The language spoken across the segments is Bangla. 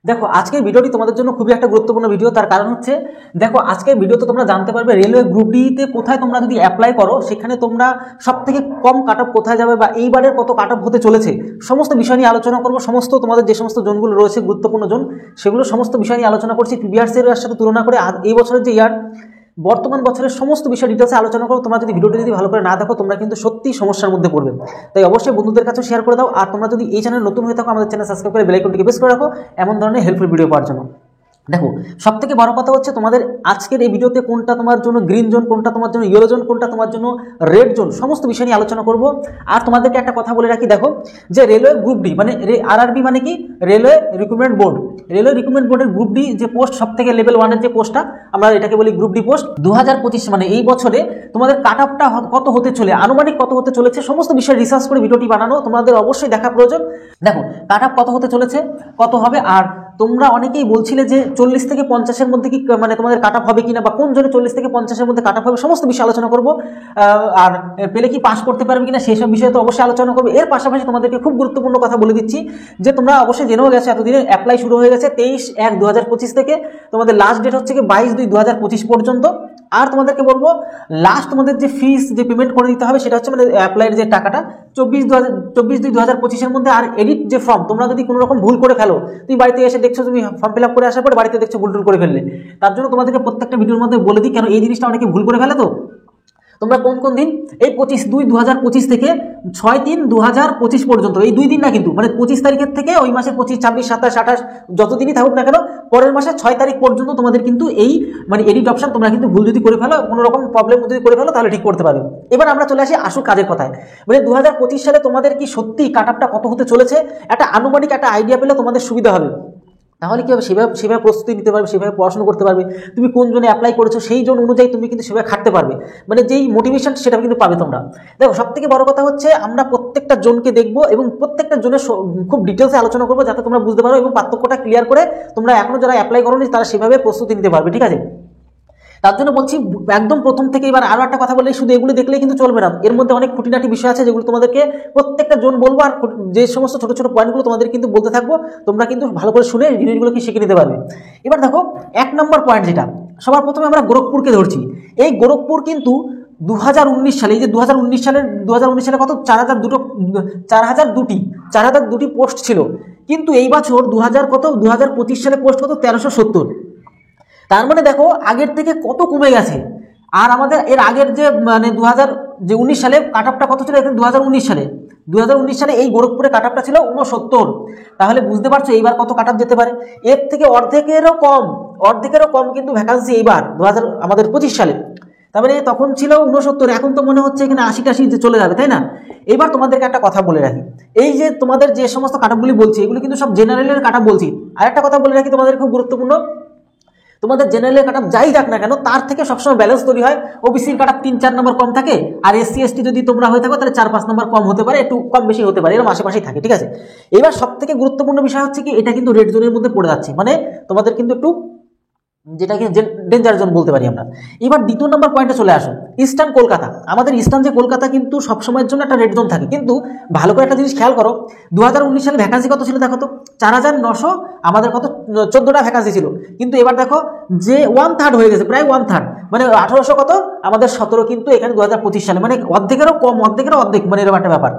দেখো আজকের ভিডিওটি তোমাদের জন্য খুবই একটা গুরুত্বপূর্ণ ভিডিও। তার কারণ হচ্ছে দেখো আজকের ভিডিওতে তোমরা জানতে পারবে রেলওয়ে গ্রুপ ডিতে কোথায় তোমরা যদি অ্যাপ্লাই করো সেখানে তোমরা সবথেকে কম কাট অফ কোথায় যাবে বা এইবারের কত কাট অফ হতে চলেছে সমস্ত বিষয় নিয়ে আলোচনা করবো। সমস্ত তোমাদের যে সমস্ত জোনগুলো রয়েছে গুরুত্বপূর্ণ জোন সেগুলো সমস্ত বিষয় নিয়ে আলোচনা করছি। প্রিভিয়াস ইয়ারের সাথে তুলনা করে এই বছরের যে ইয়ার বর্তমান বছরের সমস্ত বিষয় ডিটেলসে আলোচনা করো। তোমরা যদি ভিডিওটি যদি ভালো করে না দেখো তোমরা কিন্তু সত্যিই সমস্যার মধ্যে পড়বে। তাই অবশ্যই বন্ধুদের কাছে শেয়ার করে দাও। আর তোমরা যদি এই চ্যানেল নতুন হয়ে থাকো আমাদের চ্যানেল সাবস্ক্রাইব করে বেল আইকনটিকে প্রেস করে রাখো এমন ধরনের হেল্পফুল ভিডিও পাওয়ার জন্য। দেখো সবথেকে বড় কথা হচ্ছে তোমাদের আজকের এই ভিডিওতে কোনটা তোমার জন্য গ্রিন জোন, কোনটা তোমার জন্য ইয়েলো জোন, কোনটা তোমার জন্য রেড জোন, সমস্ত বিষয় নিয়ে আলোচনা করব। আর তোমাদেরকে একটা কথা বলে রাখি, দেখো যে রেলওয়ে গ্রুপ ডি মানে আরআরবি মানে কি railway recruitment board, railway recruitment বোর্ডের গ্রুপ ডি যে পোস্ট সবথেকে লেভেল 1 এর যে পোস্টটা আমরা এটাকে বলি গ্রুপ ডি পোস্ট 2025 মানে এই বছরে তোমাদের কাট অফটা কত হতে চলে, আনুমানিক কত হতে চলেছে সমস্ত বিষয়ে রিসার্চ করে ভিডিওটি বানানো তোমাদের অবশ্যই দেখা প্রয়োজন। দেখো কাট অফ কত হতে চলেছে, কত হবে। আর তোমরা অনেকেই বলছিলে যে 40 থেকে 50-এর মধ্যে কি মানে তোমাদের কাট অফ হবে কিনা বা কোন জনে 40 থেকে 50-এর মধ্যে কাট অফ হবে সমস্ত বিষয়ে আলোচনা করব। আর পেলে কি পাস করতে পারবে কিনা সেই সব বিষয়ে তো অবশ্যই আলোচনা করবো। এর পাশাপাশি তোমাদেরকে খুব গুরুত্বপূর্ণ কথা বলে দিচ্ছি যে তোমরা অবশ্যই জেনেও গেছো এতদিনে অ্যাপ্লাই শুরু হয়ে গেছে 23/1/2025 থেকে। তোমাদের লাস্ট ডেট হচ্ছে কি 22/2/2025 পর্যন্ত। আর তোমাদেরকে বলবো লাস্ট তোমাদের যে ফিস যে পেমেন্ট করে দিতে হবে সেটা হচ্ছে মানে অ্যাপ্লাইয়ের যে টাকাটা 24/2/2025-এর মধ্যে। আর এডিট যে ফর্ম তোমরা যদি কোনো রকম ভুল করে ফেলো, তুমি বাড়িতে এসে দেখছো তুমি ফর্ম ফিল আপ করে আসার পরে বাড়িতে দেখছো ভুল টুল করে ফেললে, তার জন্য তোমাদেরকে প্রত্যেকটা ভিডিওর মধ্যে বলে দিই কেন এই জিনিসটা অনেকে ভুল করে ফেলে। তো তোমরা কোন কোন দিন এই 25/2/2025 থেকে 6/3/2025 পর্যন্ত এই 2 দিন না কিন্তু মানে 25 তারিখের থেকে ওই মাসে 25, 26, 27, 28 যতদিনই থাকুক না কেন পরের মাসে 6 তারিখ পর্যন্ত তোমাদের কিন্তু এই মানে এডিট অপশন তোমরা কিন্তু ভুল যদি করে ফেলো কোনো রকম প্রবলেম যদি করে ফেলো তাহলে ঠিক করতে পারবে। এবার আমরা চলে আসি আসল কাজের কথায়। মানে 2025 সালে তোমাদের কি সত্যি কাট অফটা কত হতে চলেছে একটা আনুমানিক একটা আইডিয়া পেলে তোমাদের সুবিধা হবে। তাহলে কি হবে সেভাবে প্রস্তুতি নিতে পারবে, সেভাবে পড়াশোনা করতে পারবে। তুমি কোন জোনে অ্যাপ্লাই করেছো সেই জোন অনুযায়ী তুমি কিন্তু সেভাবে খাটতে পারবে, মানে যেই মোটিভেশন সেটা কিন্তু পাবে তোমরা। দেখো সব থেকে বড় কথা হচ্ছে আমরা প্রত্যেকটা জোনকে দেখবো এবং প্রত্যেকটা জোনের খুব ডিটেলসে আলোচনা করবো যাতে তোমরা বুঝতে পারো এবং পার্থক্যটা ক্লিয়ার করে তোমরা এখনো যারা অ্যাপ্লাই করোনি তারা সেভাবে প্রস্তুতি নিতে পারবে, ঠিক আছে। তার জন্য বলছি একদম প্রথম থেকে। এবার আরও একটা কথা বলে শুধু এগুলো দেখলেই কিন্তু চলবে না, এর মধ্যে অনেক খুঁটিনাটি বিষয় আছে যেগুলো তোমাদেরকে প্রত্যেকটা জোন বলবো। আর যে সমস্ত ছোটো ছোটো পয়েন্টগুলো তোমাদের কিন্তু বলতে থাকবো তোমরা কিন্তু ভালো করে শুনে জিনিসগুলো কি শিখে নিতে পারবে। এবার দেখো 1 নম্বর পয়েন্ট যেটা সবার প্রথমে আমরা গোরখপুরকে ধরছি। এই গোরখপুর কিন্তু 2019 সালে এই যে 2019 সালে কত 4,002টি পোস্ট ছিল, কিন্তু এই বছর 2025 সালে পোস্ট কত 1370। তার মানে দেখো আগের থেকে কত কমে গেছে। আর আমাদের এর আগের যে মানে 2019 সালে কাট অফটা কত ছিল, এখানে 2019 সালে এই গোরখপুরে কাট অফটা ছিল 69। তাহলে বুঝতে পারছো এইবার কত কাট অফ যেতে পারে। এর থেকে অর্ধেকেরও কম কিন্তু ভ্যাকান্সি এইবার আমাদের 25 সালে। তার মানে তখন ছিল 69, এখন তো মনে হচ্ছে এখানে 80-80 চলে যাবে, তাই না। এবার তোমাদেরকে একটা কথা বলে রাখি, এই যে তোমাদের যে সমস্ত কাট অফগুলি বলছি এগুলো কিন্তু সব জেনারেলের কাট অফ বলছি। আর একটা কথা বলে রাখি তোমাদের খুব গুরুত্বপূর্ণ, তোমাদের জেনারেলের কাট অফ যাই যাক না কেন তার থেকে সবসময় ব্যালেন্স তৈরি হয়। ওবিসির কাট অফ 3-4 নম্বর কম থাকে, আর এসসি এসটি যদি তোমরা হয়ে থাকো তাহলে 4-5 নম্বর কম হতে পারে, একটু কম বেশি হতে পারে, এরকম আশেপাশেই থাকে, ঠিক আছে। এবার সব থেকে গুরুত্বপূর্ণ বিষয় হচ্ছে কি এটা কিন্তু রেড জোনের মধ্যে পড়ে যাচ্ছে, মানে তোমাদের কিন্তু একটু যেটাকে ডেঞ্জার জোন বলতে পারি আমরা। এবার 2 নম্বর পয়েন্টে চলে আসো, ইস্টার্ন কলকাতা। আমাদের ইস্টার্ন যে কলকাতা কিন্তু সবসময়ের জন্য একটা রেড জোন থাকে, কিন্তু ভালো করে একটা জিনিস খেয়াল করো 2019 সালে ভ্যাকান্সি কত ছিল দেখো তো 4,900, আমাদের কত 14টা ভ্যাকান্সি ছিল, কিন্তু এবার দেখো যে 1/3 হয়ে গেছে, প্রায় 1/3 মানে 1800 কত আমাদের 17 কিন্তু এখানে 2025 সালে, মানে অর্ধেকেরও কম অর্ধেকেরও অর্ধেক, মানে এরকম একটা ব্যাপার।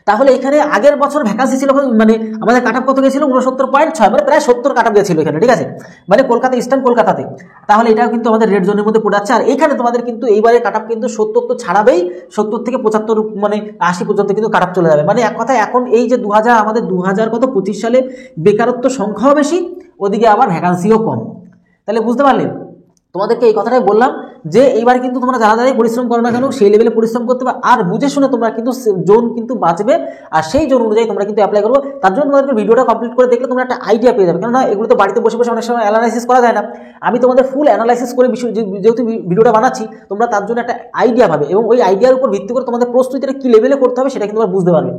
তাহলে এখানে আগের বছর ভ্যাকান্সি ছিল মানে আমাদের কাট অফ কত গেছিল 69.6, মানে প্রায় 70 কাট অফ গেছিল এখানে, ঠিক আছে, মানে কলকাতা ইস্টার্ন কলকাতাতে। তাহলে এটাও কিন্তু আমাদের রেড জোনের মধ্যে পড়ে যাচ্ছে। আর এখানে তোমাদের কিন্তু এইবারে কাট অফ কিন্তু 70 তো ছাড়াবেই, 70 থেকে 75 মানে 80 পর্যন্ত কিন্তু কাট অফ চলে যাবে। মানে এক কথায় এখন এই যে 2025 সালে বেকারত্ব সংখ্যাও বেশি, ওদিকে আবার ভ্যাকান্সিও কম। তাহলে বুঝতে পারলে, তোমাদেরকে এই কথাটাই বললাম যে এইবার কিন্তু তোমরা যারা পরিশ্রম করো না কেন সেই লেভেলে পরিশ্রম করতে হবে, আর বুঝে শুনে তোমরা কিন্তু জোন কিন্তু বাঁচবে, আর সেই জোন অনুযায়ী তোমরা কিন্তু অ্যাপ্লাই করবো। তার জন্য তোমাদেরকে ভিডিওটা কমপ্লিট করে দেখলে তোমরা একটা আইডিয়া পেয়ে যাবে, কেননা এগুলো তো বাড়িতে বসে বসে অনেক সময় অ্যানালাইসিস করা যায় না। আমি তোমাদের ফুল অ্যানালাইসিস করে যেহেতু ভিডিওটা বানাচ্ছি তোমরা তার জন্য একটা আইডিয়া পাবে, এবং ওই আইডিয়ার উপর ভিত্তি করে তোমাদের প্রস্তুতিটা কী লেভেলে করতে হবে সেটা কিন্তু তোমরা বুঝতে পারবে।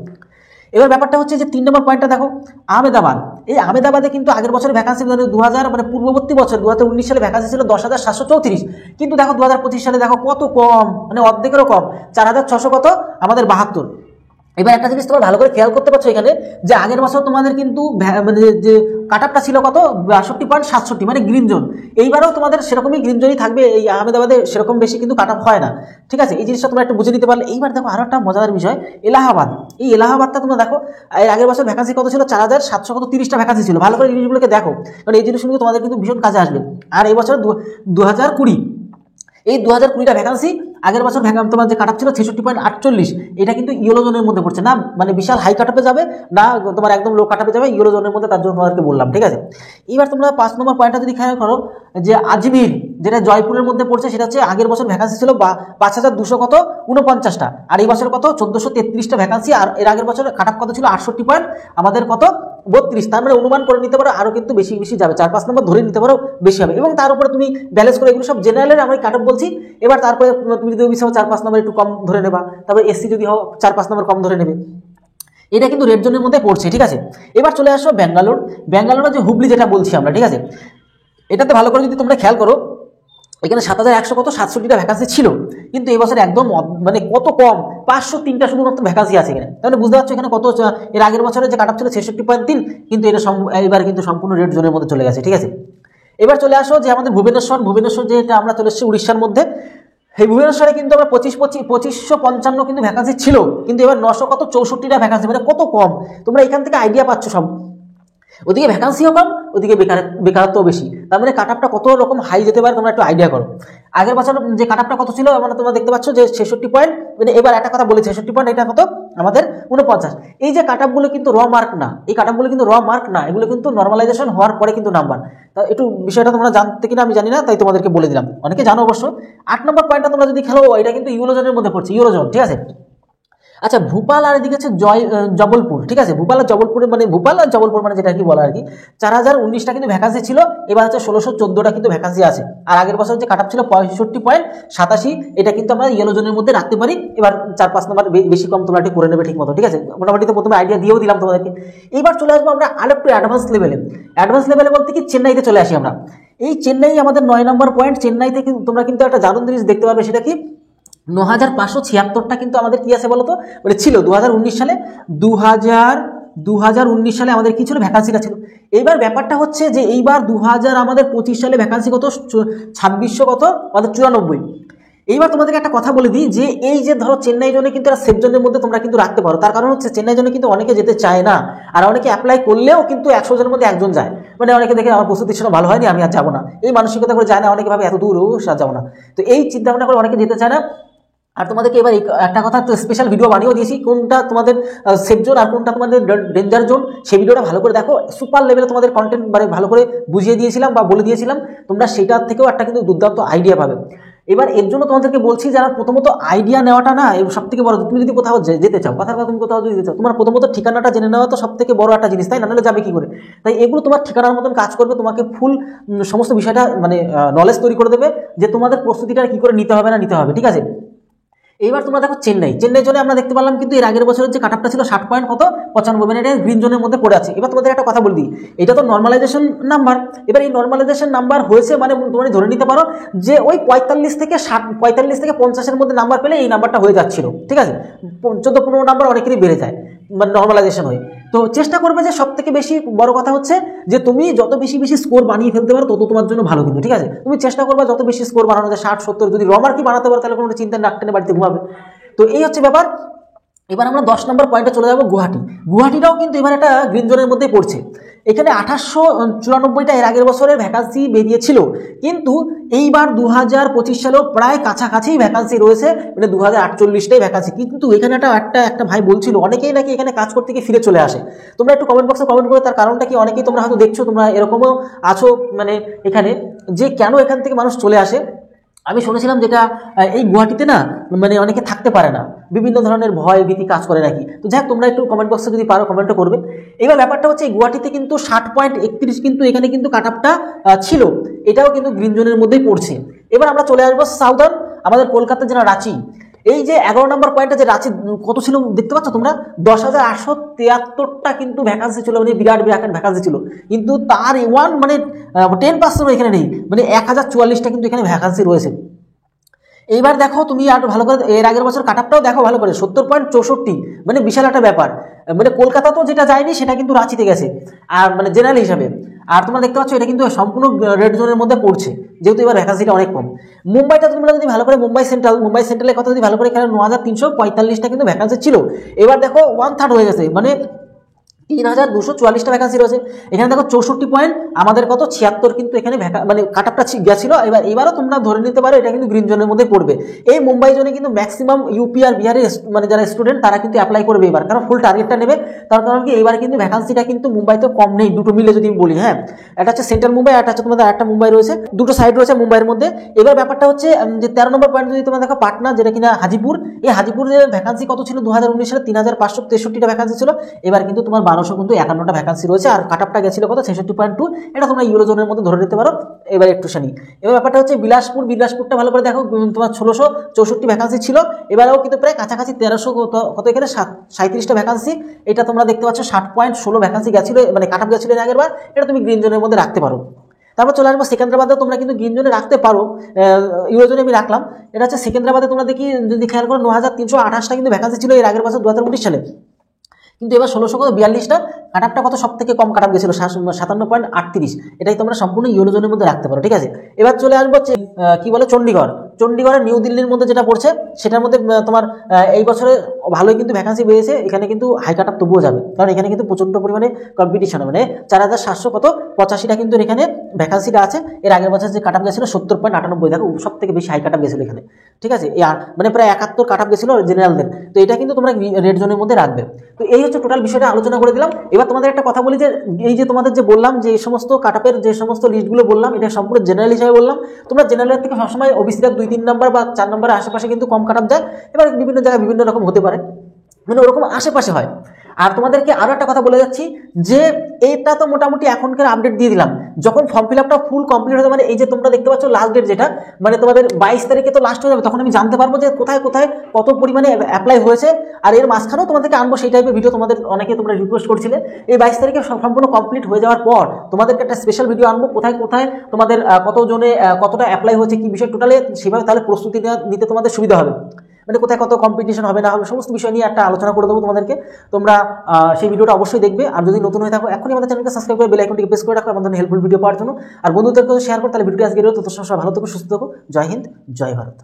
এবার ব্যাপারটা হচ্ছে যে 3 নম্বর পয়েন্টটা দেখো আহমেদাবাদ। এই আহমেদাবাদে কিন্তু আগের বছরের ভ্যাকান্সি 2000 মানে পূর্ববর্তী বছর 2019 সালে ভ্যাকান্সি ছিল 10,734, কিন্তু দেখো 2025 সালে দেখো কত কম, মানে অর্ধেকেরও কম, 4,600 কত আমাদের 72। এবার একটা জিনিস তোমরা ভালো করে খেয়াল করতে পারছো এখানে, যে আগের বছর তোমাদের কিন্তু মানে যে কাট আপটা ছিল কত 62.67, মানে গ্রিন জোন। এইবারও তোমাদের সেরকমই গ্রিন জোনই থাকবে, এই আহমেদাবাদে সেরকম বেশি কিন্তু কাট আপ হয় না, ঠিক আছে। এই জিনিসটা তোমরা একটু বুঝে নিতে পারলে। এইবার দেখো আরো একটা মজার বিষয়, এলাহাবাদ। এই এলাহাবাদটা তোমরা দেখো, এর আগের বছর ভ্যাকান্সি কত ছিল, 4730টা ভ্যাকান্সি ছিল। ভালো করে এই জিনিসগুলোকে দেখো, কারণ এই জিনিসগুলো তোমাদের কিন্তু ভীষণ কাজে আসবে। আর এই বছর 2020, এই 2020টা ভ্যাকান্সি, আগের বছর তোমার যে কাট ছিল 66.48, এটা কিন্তু ইয়েলো জোনের মধ্যে পড়ছে না, মানে বিশাল হাই কাট আপে যাবে না, তোমার একদম লো কাট আপে যাবে, ইয়েলো জোনের মধ্যে, তার জন্য তোমাদেরকে বললাম, ঠিক আছে। এইবার তোমরা 5 নম্বর পয়েন্টটা যদি খেয়াল করো, যে আজমির যেটা জয়পুরের মধ্যে পড়ছে, সেটা হচ্ছে আগের বছর ভ্যাকান্সি ছিল 5200 কত 49টা, আর এই বছর কত 1433টা ভ্যাকান্সি, আর এর আগের বছর কাট আপ কত ছিল 68 পয়েন্ট, আমাদের কত 32। তার মানে অনুমান করে নিতে পারো আরো কিন্তু বেশি বেশি যাবে, 4-5 নম্বর ধরে নিতে পারো বেশি হবে। এবং তার উপরে তুমি ব্যালেন্স করে, এগুলো সব জেনারেলের আমি কাট আপ বলছি। এবার তারপরে তুমি যদি ওবিসি হও 4-5 নম্বর একটু কম ধরে নেবা, তারপরে এসসি যদি হও 4-5 নম্বর কম ধরে নেবে। এটা কিন্তু রেড জোনের মধ্যে পড়ছে, ঠিক আছে। এবার চলে আসো ব্যাঙ্গালোর। ব্যাঙ্গালোরে যে হুবলি যেটা বলছি আমরা, ঠিক আছে, এটাতে ভালো করে যদি তোমরা খেয়াল করো, এখানে 7100 কত 67টা ভ্যাকান্সি ছিল, কিন্তু এই বছর একদম মানে কত কম, 503টা শুধুমাত্র ভ্যাকান্সি আছে এখানে। তাহলে বুঝতে পারছো এখানে কত, এর আগের বছরে যে কাট আপ ছিল 66.3, কিন্তু এটা এবার কিন্তু সম্পূর্ণ রেড জোনের মধ্যে চলে গেছে, ঠিক আছে। এবার চলে আসো যে আমাদের ভুবনেশ্বর যেটা আমরা চলে এসেছি উড়িষ্যার মধ্যে। এই ভুবনেশ্বরে কিন্তু আমরা 2555 কিন্তু ভ্যাকান্সি ছিল, কিন্তু এবার 900 কত 64টা ভ্যাকান্সি, মানে কত কম। তোমরা এখান থেকে আইডিয়া পাচ্ছ সব, ওদিকে ভ্যাকান্সিও কম, ওদিকে বেকারত্ব বেশি, তার মানে কাট আপটা কত রকম হাই যেতে পারে তোমরা একটু আইডিয়া করো। আগের বছর যে কাট আপটা কত ছিল, মানে তোমরা দেখতে পাচ্ছ যে 66 পয়েন্ট, মানে এবার একটা কথা বলি 66 পয়েন্ট, এটা কত আমাদের 49। এই যে কাট আপগুলো কিন্তু র মার্ক না, এই কাট আপগুলো কিন্তু র মার্ক না, এগুলো কিন্তু নর্মালাইজেশন হওয়ার পরে কিন্তু নাম্বার। তা একটু বিষয়টা তোমরা জানতে কিনা আমি জানি না, তাই তোমাদেরকে বলে দিলাম, অনেকে জানো অবশ্য। 8 নম্বর পয়েন্টটা তোমরা যদি খেলো, এটা কিন্তু ইউরোজনের মধ্যে পড়ছে, ইউরোজন, ঠিক আছে। আচ্ছা, ভূপাল আর এদিকে হচ্ছে জবলপুর, ঠিক আছে। ভূপাল আর জবলপুরে, মানে ভূপাল আর জবলপুর মানে যেটা কি বলা আর কি, 4019টা কিন্তু ভ্যাকান্সি ছিল, এবার হচ্ছে 1614টা কিন্তু ভ্যাকান্সি আছে। আর আগের বছর যে কাট আপ ছিল 65.87, এটা কিন্তু আমরা ইয়েলো জোনের মধ্যে রাখতে পারি। এবার 4-5 নম্বর বেশি কম তোমরা একটু করে নেবে ঠিক মতো, ঠিক আছে। মোটামুটি তো প্রথমে আইডিয়া দিয়েও দিলাম তোমাদেরকে। এইবার চলে আসবো আমরা আরেকটু অ্যাডভান্স লেভেলে। অ্যাডভান্স লেভেলে বলতে কি, চেন্নাইতে চলে আসি আমরা। এই চেন্নাই আমাদের 9 নম্বর পয়েন্ট। চেন্নাইতে কিন্তু তোমরা কিন্তু একটা দারুণ জিনিস দেখতে পাবে, সেটা কি 9576টা কিন্তু আমাদের কি আছে বলতো, মানে ছিল 2019 সালে, 2019 সালে আমাদের কি ছিল, ভ্যাকান্সিটা ছিল। এইবার ব্যাপারটা হচ্ছে যে এইবার 2025 সালে ভ্যাকান্সি কত 2600 কত আমাদের 94। এইবার তোমাদেরকে একটা কথা বলে দিই, যে এই যে ধরো চেন্নাই জোনে কিন্তু একটা সেফ জোনের মধ্যে তোমরা কিন্তু রাখতে পারো। তার কারণ হচ্ছে চেন্নাই জোনে কিন্তু অনেকে যেতে চায় না, আর অনেকে অ্যাপ্লাই করলেও কিন্তু 100 জনের মধ্যে একজন যায়, মানে অনেকে দেখে আমার প্রস্তুতির জন্য ভালো হয়নি, আমি আর যাবো না, এই মানসিকতা করে যায় না, অনেকে ভাবে এত দূর আর যাবো না। তো এই চিন্তা ভাবনা করে অনেকে যেতে চায় না। আর তোমাদেরকে এবার একটা কথা স্পেশাল ভিডিও বানিয়েও দিয়েছি, কোনটা তোমাদের সেফ জোন আর কোনটা তোমাদের ডেঞ্জার জোন, সেই ভিডিওটা ভালো করে দেখো। সুপার লেভেলে তোমাদের কন্টেন্ট মানে ভালো করে বুঝিয়ে দিয়েছিলাম বা বলে দিয়েছিলাম, তোমরা সেটার থেকেও একটা কিন্তু দুর্দান্ত আইডিয়া পাবে। এবার এর জন্য তোমাদেরকে বলছি, যারা প্রথমত আইডিয়া নেওয়াটা না সব থেকে বড়। তুমি যদি কোথাও যেতে চাও, কথার কথা তুমি কোথাও যদি যেতে চাও, তোমার প্রথমত ঠিকানাটা জেনে নেওয়া তো সব থেকে বড় একটা জিনিস, তাই না? নাহলে যাবে কি করে? তাই এগুলো তোমার ঠিকানার মতন কাজ করবে, তোমাকে ফুল সমস্ত বিষয়টা মানে নলেজ তৈরি করে দেবে, যে তোমাদের প্রস্তুতিটা কি করে নিতে হবে না নিতে হবে, ঠিক আছে। এইবার তোমরা দেখো চেন্নাই জোনে আমরা দেখতে পারলাম কিন্তু এর আগের বছরের যে কাট আপটা ছিল 60 পয়েন্ট কত 95, মানে এটা গ্রিন জোনের মধ্যে পড়ে আছে। এবার তোমাদের একটা কথা বলে দিই, এটা তো নর্মালাইজেশন নাম্বার। এবার এই নর্মালাইজেশন নাম্বার হয়েছে মানে তোমরা ধরে নিতে পারো যে ওই 45 থেকে 50-এর মধ্যে নাম্বার পেলে এই নাম্বারটা হয়ে যাচ্ছিল, ঠিক আছে। 14-15 নাম্বার অনেকেরই বেড়ে যায় মানে নর্মালাইজেশন হয়ে। তো চেষ্টা করবে যে সব থেকে বেশি বড় কথা হচ্ছে যে তুমি যত বেশি স্কোর বানিয়ে ফেলতে পারো তত তোমার জন্য ভালো, কিন্তু ঠিক আছে। তুমি চেষ্টা করবে যত বেশি স্কোর বানানো যায়, 60-70 যদি রমার কি বানাতে পারো তাহলে কোনো চিন্তা নাক টেনে বাড়িতে ঘুমাবে। তো এই হচ্ছে ব্যাপার। এবার আমরা 10 নম্বর পয়েন্টে চলে যাবো গুয়াহাটিটাও কিন্তু এবার একটা গ্রিন জোনের মধ্যে পড়ছে। এখানে 2894টা এর আগের বছরের ভ্যাকান্সি বেরিয়েছিল, কিন্তু এইবার 2025 সালেও প্রায় কাছাকাছি ভ্যাকান্সি রয়েছে, মানে 2048টাই ভ্যাকান্সি। কিন্তু এখানে একটা ভাই বলছিল অনেকেই নাকি এখানে কাজ করতে গিয়ে ফিরে চলে আসে। তোমরা একটু কমেন্ট বক্সে কমেন্ট করে তার কারণটা কি, অনেকেই তোমরা হয়তো দেখছো, তোমরা এরকমও আছো মানে এখানে, যে কেন এখান থেকে মানুষ চলে আসে। আমি শুনেছিলাম যেটা এই গুয়াহাটিতে না মানে অনেকে থাকতে পারে না, বিভিন্ন ধরনের ভয় ভীতি কাজ করে নাকি। তো যাই হোক, তোমরা একটু কমেন্ট বক্সে যদি পারো কমেন্টও করবে। এবার ব্যাপারটা হচ্ছে এই গুয়াহাটিতে কিন্তু 60.31 কিন্তু এখানে কিন্তু কাট আপটা ছিল, এটাও কিন্তু গ্রিন জোনের মধ্যেই পড়ছে। এবার আমরা চলে আসবো সাউদার্ন, আমাদের কলকাতার যেটা রাঁচি। এই যে 11 নম্বর পয়েন্টে যে রাঁচি কত ছিল দেখতে পাচ্ছ তোমরা, 10,873টা কিন্তু ভ্যাকান্সি ছিল, মানে বিরাট ভ্যাকান্সি ছিল। কিন্তু তার 10% এখানে নেই, মানে 1044টা কিন্তু এখানে ভ্যাকান্সি রয়েছে। এইবার দেখো তুমি আর ভালো করে এর আগের বছর কাটআপটাও দেখো ভালো করে 70.64, মানে বিশাল একটা ব্যাপার। মানে কলকাতা তো যেটা যায়নি সেটা কিন্তু রাঁচিতে গেছে, আর মানে জেনারেল হিসাবে। আর তোমরা দেখতে পাচ্ছ এটা কিন্তু সম্পূর্ণ রেড জোনের মধ্যে পড়ছে, যেহেতু এবার ভ্যাকান্সিটা অনেক কম। মুম্বাইটা তোমরা যদি ভালো করে মুম্বাই সেন্ট্রালের কথা যদি ভালো করে খেলে 9345টা কিন্তু ভ্যাকান্সি ছিল, এবার দেখো 1/3 হয়ে গেছে, মানে 3244টা ভ্যাকান্সি রয়েছে। এখানে দেখো 64 পয়েন্ট, আমাদের কত 76 কিন্তু এখানে মানে কাটআপটা গেছিল। এবারও তোমরা ধরে নিতে পারো এটা কিন্তু গ্রিন জোনের মধ্যে পড়বে। এই মুম্বাই জোনে কিন্তু ম্যাক্সিমাম ইউপি আর বিহারের মানে যারা স্টুডেন্ট তারা কিন্তু অ্যাপ্লাই করবে এবার, কারণ ফুল টার্গেটটা নেবে। তার কারণ কি এবার কিন্তু ভ্যাকান্সিটা কিন্তু মুম্বাইতে কম নেই, দুটো মিলে যদি বলি। হ্যাঁ, একটা হচ্ছে সেন্ট্রাল মুম্বাই, একটা হচ্ছে তোমাদের একটা মুম্বাই রয়েছে, দুটো সাইড রয়েছে মুম্বাইয়ের মধ্যে। এবার ব্যাপারটা হচ্ছে যে 13 নম্বর পয়েন্ট যদি তোমরা দেখো পাটনা, যেটা কিনা হাজিপুর, এই হাজিপুরের ভ্যাকান্সি কত ছিল 2019 সালে 3563টা ভ্যাকান্সি ছিল। এবার কিন্তু তোমার 1200 কিন্তু 51টা ভ্যাকান্সি রয়েছে, আর কাটআপটা গেছিল কত 66.2, এটা তোমরা ইউরো জোনের মধ্যে ধরে নিতে পারো। এবার একটু শানি এবার ব্যাপারটা হচ্ছে বিলাসপুরটা ভালো করে দেখো, তোমার 1664 ভ্যাকান্সি ছিল, এবারেও কিন্তু প্রায় কাছাকাছি 1300 কত এখানে 37টা ভ্যাকান্সি। এটা তোমরা দেখতে পাচ্ছ 60.16 ভ্যাকান্সি গেছিল, মানে কাটআপ গেছিল এর আগের বার। এটা তুমি গ্রিন জোনের মধ্যে রাখতে পারো। তারপর চলে আসবো সেকেন্দ্রাবাদে, তোমরা কিন্তু গ্রিন জোনে রাখতে পারো, ইউরো জোনে আমি রাখলাম। এটা হচ্ছে সেকেন্দ্রাবাদে, তোমরা যদি খেয়াল করো 9328টা কিন্তু ভ্যাকান্সি ছিল এর আগের বছর 2019 সালে, কিন্তু এবার 1642টা কাটআপটা কত সব থেকে কম কাটআপ গেছিল 57.38। এটাই তোমরা সম্পূর্ণ ইউরো জোনের মধ্যে রাখতে পারো, ঠিক আছে। এবার চলে আসবো কি বলে চণ্ডীগড়ের নিউ দিল্লির মধ্যে যেটা পড়ছে সেটার মধ্যে তোমার এই বছরে ভালোই কিন্তু ভ্যাকান্সি বেড়েছে। এখানে কিন্তু হাই কাটআপ তবুও যাবে, কারণ এখানে কিন্তু প্রচণ্ড পরিমাণে কম্পিটিশন, মানে 4785টা কিন্তু এখানে ভ্যাকান্সিটা আছে। এর আগের বছর যে কাটআপ গেছিল 70.98, দেখো সব থেকে বেশি হাই কাটআপ গেছিল এখানে, ঠিক আছে। মানে প্রায় 71 কাটআপ গেছিল জেনারেলদের। তো এটা কিন্তু তোমরা রেড জোনের মধ্যে রাখবে। তো এই হচ্ছে টোটাল বিষয়টা আলোচনা করে দিলাম। এবার তোমাদের একটা কথা বলি যে এই যে তোমাদের যে বললাম যে এই সমস্ত কাটআপের যে সমস্ত লিস্টগুলো বললাম, এটা সম্পূর্ণ জেনারেল হিসাবে বললাম। তোমরা জেনারেলের থেকে সবসময় ওবিসিটা 2-3 নাম্বার বা 4 নম্বরের আশেপাশে কিন্তু কম কাটআপ যায়। এবার বিভিন্ন জায়গায় বিভিন্ন রকম হতে পারে, মানে ওরকম আশেপাশে হয়। আর তোমাদেরকে আরো একটা কথা বলে যাচ্ছি যে এটা তো মোটামুটি এখনকার আপডেট দিয়ে দিলাম, যখন ফর্ম ফিল আপটা ফুল কমপ্লিট হতে, মানে এই যে তোমরা দেখতে পাচ্ছ লাস্ট ডেট যেটা, মানে তোমাদের 22 তারিখে তো লাস্ট হয়ে যাবে, তখন আমি জানতে পারবো যে কোথায় কোথায় কত পরিমাণে অ্যাপ্লাই হয়েছে। আর এর মাঝখানেও তোমাদেরকে আনবো সেই টাইপের ভিডিও, তোমাদের অনেকে তোমরা রিকোয়েস্ট করছিলে। এই 22 তারিখে সম্পূর্ণ কমপ্লিট হয়ে যাওয়ার পর তোমাদেরকে একটা স্পেশাল ভিডিও আনবো, কোথায় কোথায় তোমাদের কতজনে কতটা অ্যাপ্লাই হয়েছে, কি বিষয় টোটালে, সেভাবে তাহলে প্রস্তুতি নিতে তোমাদের সুবিধা হবে। মানে কোথায় কত কম্পিটিশন হবে না হবে সমস্ত বিষয় নিয়ে একটা আলোচনা করে দেবো তোমাদেরকে। তোমরা সেই ভিডিওটা অবশ্যই দেখবে। আর যদি নতুন হয়ে থাকো এখনই আমাদের চ্যানেলকে সাবস্ক্রাইব করে বেল আইকনটিকে প্রেস করে রাখো আমাদের হেল্পফুল ভিডিও পাওয়ার জন্য। আর বন্ধুদেরকে শেয়ার করো, তাহলে ভিডিও আজকে ভালো থেকো, সুস্থ থাকো। জয় হিন্দ, জয় ভারত।